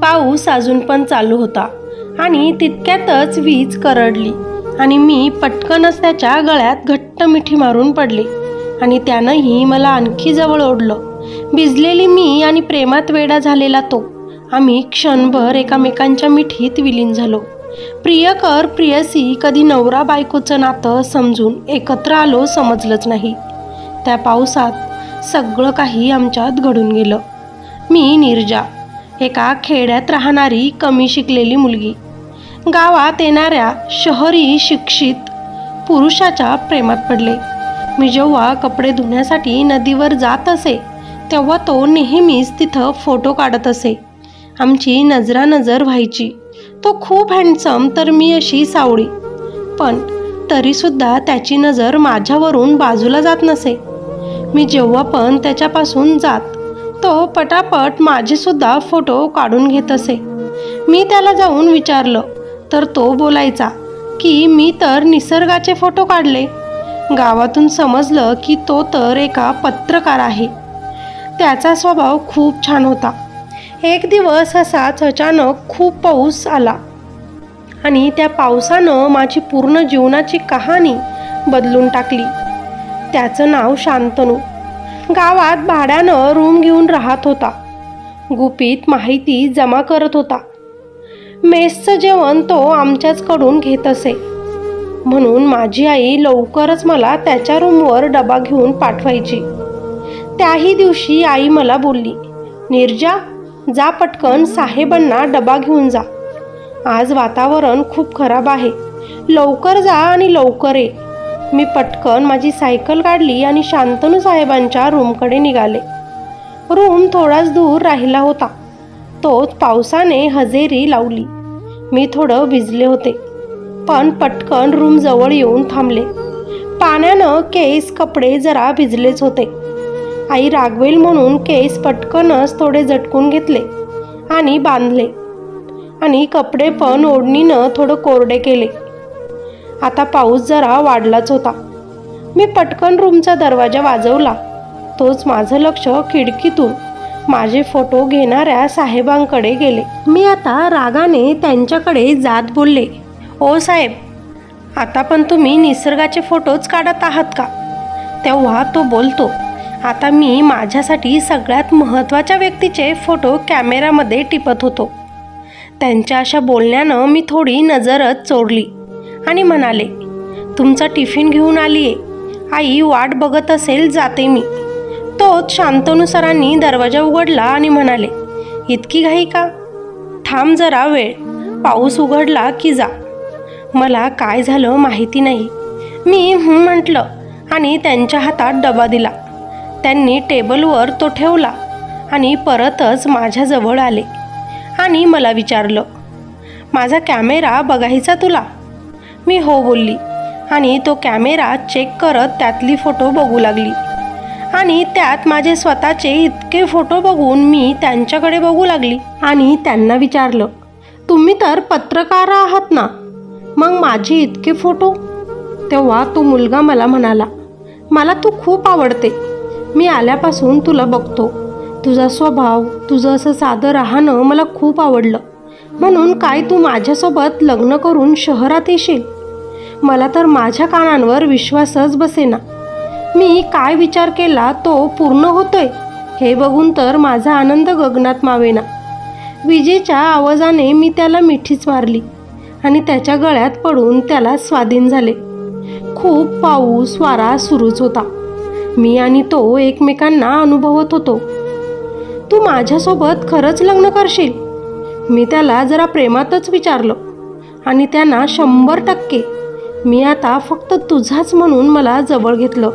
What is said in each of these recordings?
पाऊस अजून पण चालू होता आणि तितक्यातच वीज करडली आणि मी पटकनच त्याच्या गळ्यात घट्ट मिठी मारून पडले आणि त्यानंही मला आणखी जवळ ओढलं. भिजलेली मी आणि प्रेमात वेडा झालेला तो, आम्ही क्षणभर एकामेकांच्या मिठीत विलीन झालो. प्रियकर प्रियसी कधी नवरा बायकोचं नातं समजून एकत्र आलो समजलंच नाही. त्या पावसात सगळं काही आमच्यात घडून गेलं. मी नीरजा, एका खेड्यात राहणारी कमी शिकलेली मुलगी, गावात येणाऱ्या शहरी शिक्षित पुरुषाच्या प्रेमात पडले. मी जेव्हा कपडे धुण्यासाठी नदीवर जात असे तेव्हा तो नेहमीच तिथं फोटो काढत असे. आमची नजरानजर व्हायची. तो खूप हँडसम तर मी अशी सावळी, पण तरीसुद्धा त्याची नजर माझ्यावरून बाजूला जात नसे. मी जेव्हा पण त्याच्यापासून जात तो पटापट माझेसुद्धा फोटो काढून घेत असे. मी त्याला जाऊन विचारलं तर तो बोलायचा की मी तर निसर्गाचे फोटो काढले. गावातून समजलं की तो तर एका पत्रकार आहे. त्याचा स्वभाव खूप छान होता. एक दिवस असाच अचानक खूप पाऊस आला आणि त्या पावसानं माझी पूर्ण जीवनाची कहाणी बदलून टाकली. त्याचं नाव शांतनू. गावात भाड्यानं रूम घेऊन राहत होता. गुपित माहिती जमा करत होता. मेसचं जेवण तो आमच्याचकडून घेत असे. म्हणून माझी आई लवकरच मला त्याच्या रूमवर डबा घेऊन पाठवायची. त्याही दिवशी आई मला बोलली, नीरजा, जा पटकन साहेबांना डबा घेऊन जा. आज वातावरण खूप खराब आहे. लवकर जा आणि लवकर ये. मी पटकन माझी सायकल काढली आणि शांतनू साहेबांच्या रूमकडे निघाले. रूम थोडाच दूर राहिला होता. तोच पावसाने हजेरी लावली. मी थोडं भिजले होते, पण पटकन रूम जवळ येऊन थांबले. पाण्यानं केस कपडे जरा भिजलेच होते. आई रागवेल म्हणून केस पटकनच थोडे झटकून घेतले आणि बांधले आणि कपडे पण ओढणीनं थोडं कोरडे केले. आता पाऊस जरा वाढलाच होता. मी पटकन रूमचा दरवाजा वाजवला. तोच माझं लक्ष खिडकीतून माझे फोटो घेणाऱ्या साहेबांकडे गेले. मी आता रागाने त्यांच्याकडे जात बोलले, ओ साहेब, आता पण तुम्ही निसर्गाचे फोटोच काढत आहात का? तेव्हा तो बोलतो, आता मी माझ्यासाठी सगळ्यात महत्त्वाच्या व्यक्तीचे फोटो कॅमेऱ्यामध्ये टिपत होतो. त्यांच्या अशा बोलण्यानं मी थोडी नजरच चोरली आणि म्हणाले, तुमचा टिफिन घेऊन आलीये. आई वाट बघत असेल, जाते मी. तोच शांतनू सरांनी दरवाजा उघडला आणि म्हणाले, इतकी घाई का? थांब जरा वेळ, पाऊस उघडला की जा. मला काय झालं माहिती नाही. मी म्हटलं आणि त्यांच्या हातात डबा दिला. त्यांनी टेबलवर तो ठेवला आणि परतच माझ्याजवळ आले आणि मला विचारलं, माझा कॅमेरा बघायचा तुला? मी हो बोलली आणि तो कॅमेरा चेक करत त्यातली फोटो बघू लागली आणि त्यात माझे स्वतःचे इतके फोटो बघून मी त्यांच्याकडे बघू लागली आणि त्यांना विचारलं, तुम्ही तर पत्रकार आहात ना, मग माझे इतके फोटो? तेव्हा तो मुलगा मला म्हणाला, मला तू खूप आवडते. मी आल्यापासून तुला बघतो. तुझा स्वभाव, तुझं असं साधं राहणं मला खूप आवडलं. म्हणून काय तू माझ्यासोबत लग्न करून शहरात येशील? मला तर माझ्या कानांवर विश्वासच बसेना. मी काय विचार केला तो पूर्ण होतोय हे बघून तर माझा आनंद गगनात मावेना. विजेच्या आवाजाने मी त्याला मिठीच मारली आणि त्याच्या गळ्यात पडून त्याला स्वाधीन झाले. खूप पाऊस वारा सुरूच होता. मी आणि तो एकमेकांना अनुभवत होतो. तू माझ्यासोबत खरंच लग्न करशील? मी त्याला जरा प्रेमातच विचारलं आणि त्यांना 100% मी आता फक्त तुझाच म्हणून मला जवळ घेतलं.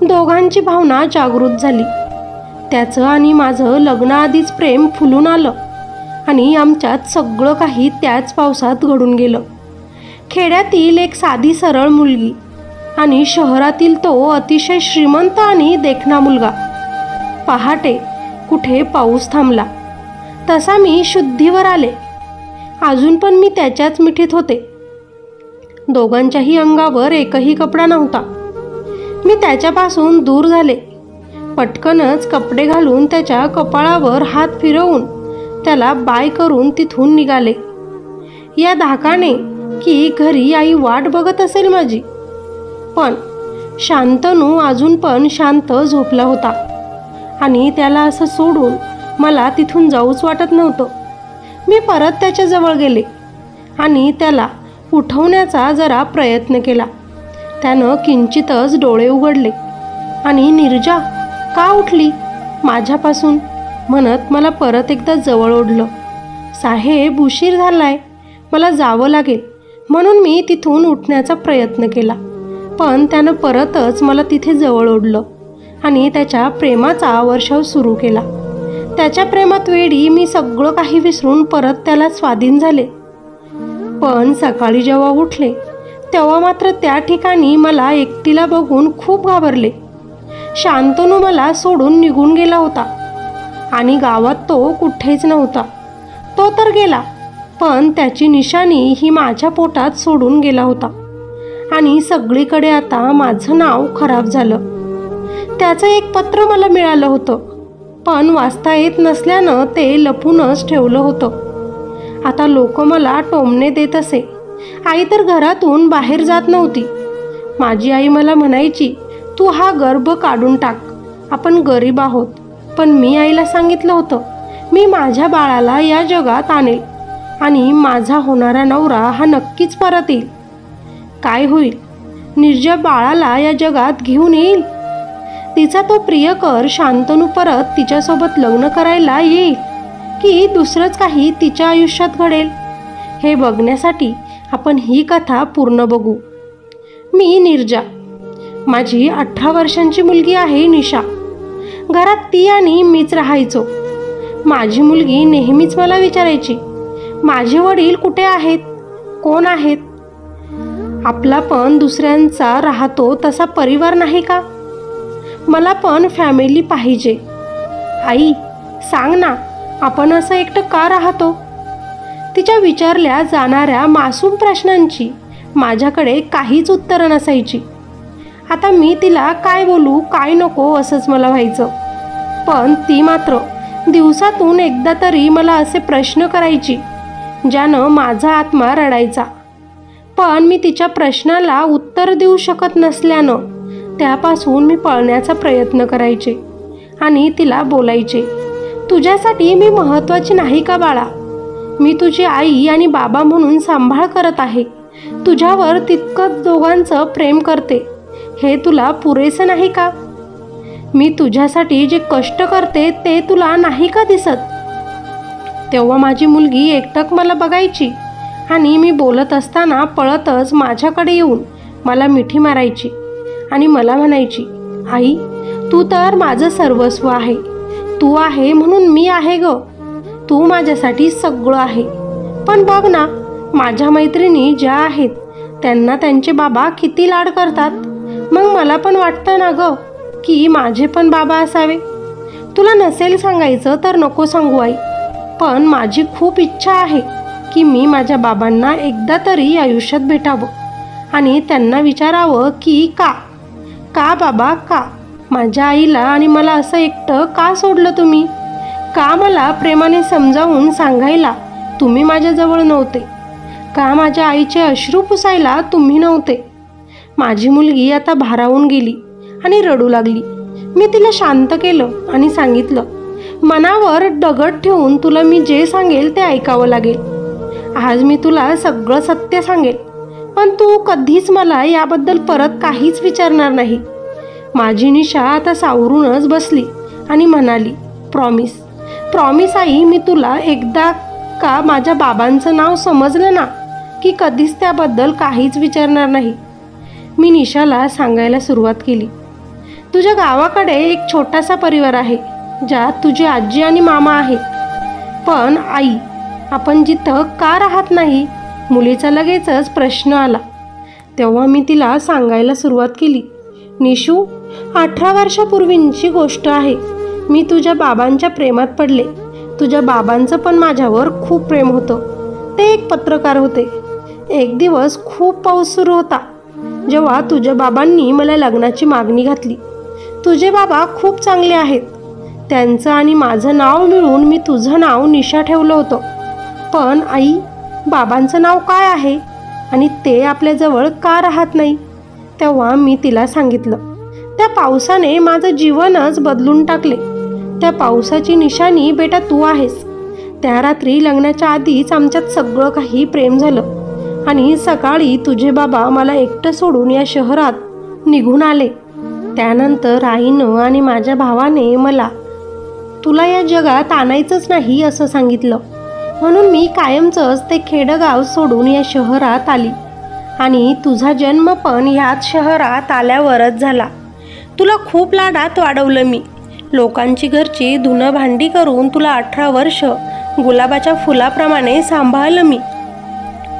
दोघांची भावना जागृत झाली. त्याचं आणि माझं लग्नाआधीच प्रेम फुलून आलं आणि आमच्यात सगळं काही त्याच पावसात घडून गेलं. खेड्यातील एक साधी सरळ मुलगी आणि शहरातील तो अतिशय श्रीमंत आणि देखणा मुलगा. पहाटे कुठे पाऊस थांबला तसा मी शुद्धीवर आले. अजून पण मी त्याच्याच मिठीत होते. दोघांच्याही अंगावर एकही कपडा नव्हता. मी त्याच्यापासून दूर झाले. पटकनच कपडे घालून त्याच्या कपाळावर हात फिरवून त्याला बाय करून तिथून निघाले, या धाकाने की घरी आई वाट बघत असेल माझी. पण शांतनू अजून पण शांत झोपला होता आणि त्याला असं सोडून मला तिथून जाऊच वाटत नव्हतं. मी परत त्याच्याजवळ गेले आणि त्याला उठवण्याचा जरा प्रयत्न केला. त्यानं किंचितच डोळे उघडले आणि नीरजा का उठली माझ्यापासून म्हणत मला परत एकदा जवळ ओढलं. साहेब उशीर झालाय, मला जावं लागेल म्हणून मी तिथून उठण्याचा प्रयत्न केला. पण त्यानं परतच मला तिथे जवळ ओढलं आणि त्याच्या प्रेमाचा वर्षाव सुरू केला. त्याच्या प्रेमात वेडी मी सगळं काही विसरून परत त्याला स्वाधीन झाले. पण सकाळी जेव्हा उठले तेव्हा मात्र त्या ठिकाणी मला एकटीला बघून खूप घाबरले. शांतनू मला सोडून निघून गेला होता आणि गावात तो कुठेच नव्हता. तो तर गेला, पण त्याची निशाणी ही माझ्या पोटात सोडून गेला होता आणि सगळीकडे आता माझं नाव खराब झालं. त्याचं एक पत्र मला मिळालं होतं, पण वाचता येत नसल्यानं ते लपूनच ठेवलं होतं. आता लोक मला टोमणे देत असे. आई तर घरातून बाहेर जात नव्हती. माझी आई मला म्हणायची, तू हा गर्भ काढून टाक, आपण गरीब आहोत. पण मी आईला सांगितलं होतं, मी माझ्या बाळाला या जगात आणेल आणि माझा होणारा नवरा हा नक्कीच परत येईल. काय होईल, निर्जय बाळाला या जगात घेऊन येईल. तिचा तो प्रियकर शांतनू परत तिच्यासोबत लग्न करायला येईल की दुसरंच काही तिच्या आयुष्यात घडेल, हे बघण्यासाठी आपण ही कथा पूर्ण बघू. मी निर्जा, माझी 18 वर्षांची मुलगी आहे निशा. घरात ती आणि मीच राहायचो. माझी मुलगी नेहमीच मला विचारायची, माझे वडील कुठे आहेत, कोण आहेत. आपला पण दुसऱ्यांचा राहतो तसा परिवार नाही का, मला पण फॅमिली पाहिजे. आई सांग ना, आपण असं एकटं का राहतो. तिच्या विचारल्या जाणाऱ्या मासूम प्रश्नांची माझ्याकडे काहीच उत्तरं नसायची. आता मी तिला काय बोलू काय नको असंच मला व्हायचं. पण ती मात्र दिवसातून एकदा तरी मला असे प्रश्न करायची ज्यानं माझा आत्मा रडायचा. पण मी तिच्या प्रश्नाला उत्तर देऊ शकत नसल्यानं त्यापासून मी पळण्याचा प्रयत्न करायचे आणि तिला बोलायचे, तुझ्यासाठी मी महत्त्वाची नाही का बाळा. मी तुझी आई आणि बाबा म्हणून सांभाळ करत आहे. तुझ्यावर तितकंच दोघांचं प्रेम करते, हे तुला पुरेसं नाही का. मी तुझ्यासाठी जे कष्ट करते ते तुला नाही का दिसत. तेव्हा माझी मुलगी एकटक मला बघायची आणि मी बोलत असताना पळतच माझ्याकडे येऊन मला मिठी मारायची आणि मला म्हणायची, आई तू तर माझं सर्वस्व आहे. तू आहे म्हणून मी आहे ग. तू माझ्यासाठी सगळं आहे. पण बघ ना, माझ्या मैत्रिणी ज्या आहेत त्यांना त्यांचे बाबा किती लाड करतात. मग मला पण वाटतं ना ग की माझे पण बाबा असावे. तुला नसेल सांगायचं तर नको सांगू आई, पण माझी खूप इच्छा आहे की मी माझ्या बाबांना एकदा तरी आयुष्यात भेटावं आणि त्यांना विचारावं की का बाबा, का माझ्या आईला आणि मला असं एकटं का सोडलं तुम्ही. का मला प्रेमाने समजावून सांगायला तुम्ही माझ्याजवळ नव्हते. का माझ्या आईचे अश्रू पुसायला तुम्ही नव्हते. माझी मुलगी आता भारावून गेली आणि रडू लागली. मी तिला शांत केलं आणि सांगितलं, मनावर दगड ठेवून तुला मी जे सांगेल ते ऐकावं लागेल. आज मी तुला सगळं सत्य सांगेल, पण तू कधीच मला याबद्दल परत काहीच विचारणार नाही. माझी निशा आता सावरूनच बसली आणि म्हणाली, प्रॉमिस आई, मी तुला एकदा का माझ्या बाबांचं नाव समजलं ना की कधीच त्याबद्दल काहीच विचारणार नाही. मी निशाला सांगायला सुरुवात केली, तुझ्या गावाकडे एक छोटासा परिवार आहे ज्यात तुझी आजी आणि मामा आहेत. पण आई, आपण जिथं का राहत नाही. मुलीचा लगेचच प्रश्न आला. तेव्हा मी तिला सांगायला सुरुवात केली, निशू 18 वर्षापूर्वींची गोष्ट आहे. मी तुझ्या बाबांच्या प्रेमात पडले. तुझ्या बाबांचं पण माझ्यावर खूप प्रेम होतं. ते एक पत्रकार होते. एक दिवस खूप पाऊस सुरू होता जेव्हा तुझ्या बाबांनी मला लग्नाची मागणी घातली. तुझे बाबा खूप चांगले आहेत. त्यांचं आणि माझं नाव मिळून मी तुझं नाव निशा ठेवलं होतं. पण आई, बाबांचं नाव काय आहे आणि ते आपल्याजवळ का राहत नाही? तेव्हा मी तिला सांगितलं, त्या पावसाने माझं जीवनच बदलून टाकले. त्या पावसाची निशाणी बेटा तू आहेस. त्या रात्री लग्नाच्या आधीच आमच्यात सगळं काही प्रेम झालं आणि सकाळी तुझे बाबा मला एकटं सोडून या शहरात निघून आले. त्यानंतर आईनं आणि माझ्या भावाने मला तुला या जगात आणायचंच नाही असं सांगितलं. म्हणून मी कायमचंच ते खेडगाव सोडून या शहरात आली आणि तुझा जन्म पण ह्याच शहरात आल्यावरच झाला. तुला खूप लाडात वाढवलं मी. लोकांची घरची धुणं भांडी करून तुला 18 वर्ष गुलाबाच्या फुलाप्रमाणे सांभाळलं मी.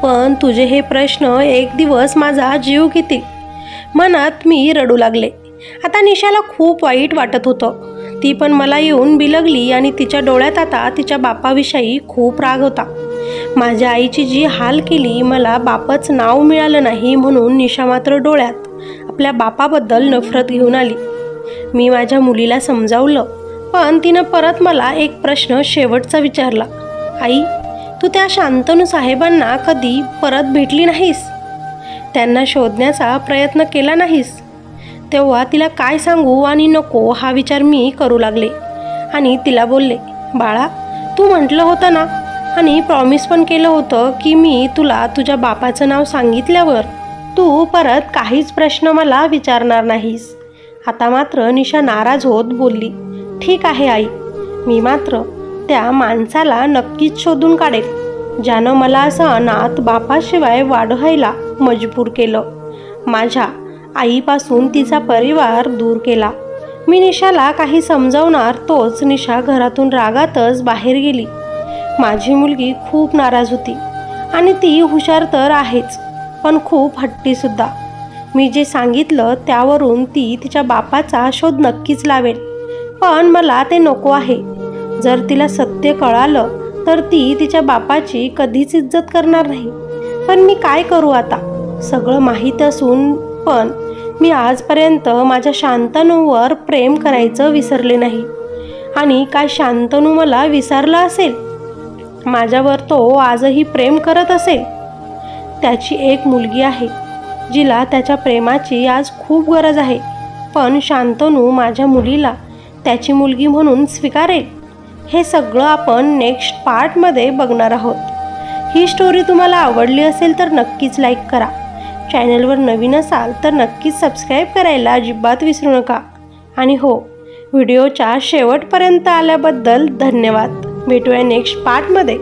पण तुझे हे प्रश्न एक दिवस माझा जीव घेतील. मनात मी रडू लागले. आता निशाला खूप वाईट वाटत होतं. ती पण मला येऊन बिलगली आणि तिच्या डोळ्यात आता तिच्या बापाविषयी खूप राग होता. माझ्या आईची जी हाल केली, मला बापच नाव मिळालं नाही म्हणून निशा मात्र डोळ्यात आपल्या बापाबद्दल नफरत घेऊन आली. मी माझ्या मुलीला समजावलं, पण तिनं परत मला एक प्रश्न शेवटचा विचारला. आई, तू त्या शांतनू साहेबांना कधी परत भेटली नाहीस? त्यांना शोधण्याचा प्रयत्न केला नाहीस? तेव्हा तिला काय सांगू आणि नको हा विचार मी करू लागले आणि तिला बोलले, बाळा, तू म्हटलं होतं ना आणि प्रॉमिस पण केलं होतं की मी तुला तुझ्या बापाचं नाव सांगितल्यावर तू परत काहीच प्रश्न मला विचारणार नाहीस. आता मात्र निशा नाराज होत बोलली, ठीक आहे आई, मी मात्र त्या माणसाला नक्कीच शोधून काढेल ज्यानं मला असं अनाथ बापाशिवाय वाढवायला मजबूर केलं. माझ्या आईपासून तिचा परिवार दूर केला. मी निशाला काही समजावणार तोच निशा घरातून रागातच बाहेर गेली. माझी मुलगी खूप नाराज होती आणि ती हुशार तर आहेच, पण खूप हट्टीसुद्धा. मी जे सांगितलं त्यावरून ती तिच्या बापाचा शोध नक्कीच लावेल, पण मला ते नको आहे. जर तिला सत्य कळालं तर ती तिच्या बापाची कधीच इज्जत करणार नाही. पण मी काय करू आता? सगळं माहीत असून पण मी आजपर्यंत माझ्या शांतनूवर प्रेम करायचं विसरले नाही. आणि काय शांतनू मला विसरला असेल? माझ्यावर तो आजही प्रेम करत असेल? त्याची एक मुलगी आहे जिला त्याच्या प्रेमाची आज खूप गरज आहे, पण शांतनू माझ्या मुलीला त्याची मुलगी म्हणून स्वीकारेल? हे सगळं आपण नेक्स्ट पार्टमध्ये बघणार आहोत. ही स्टोरी तुम्हाला आवडली असेल तर नक्कीच लाईक करा. चॅनलवर नवीन असाल तर नक्कीच सबस्क्राईब करायला अजिबात विसरू नका. आणि हो, व्हिडिओच्या शेवटपर्यंत आल्याबद्दल धन्यवाद. भेटूया नेक्स्ट पार्टमध्ये.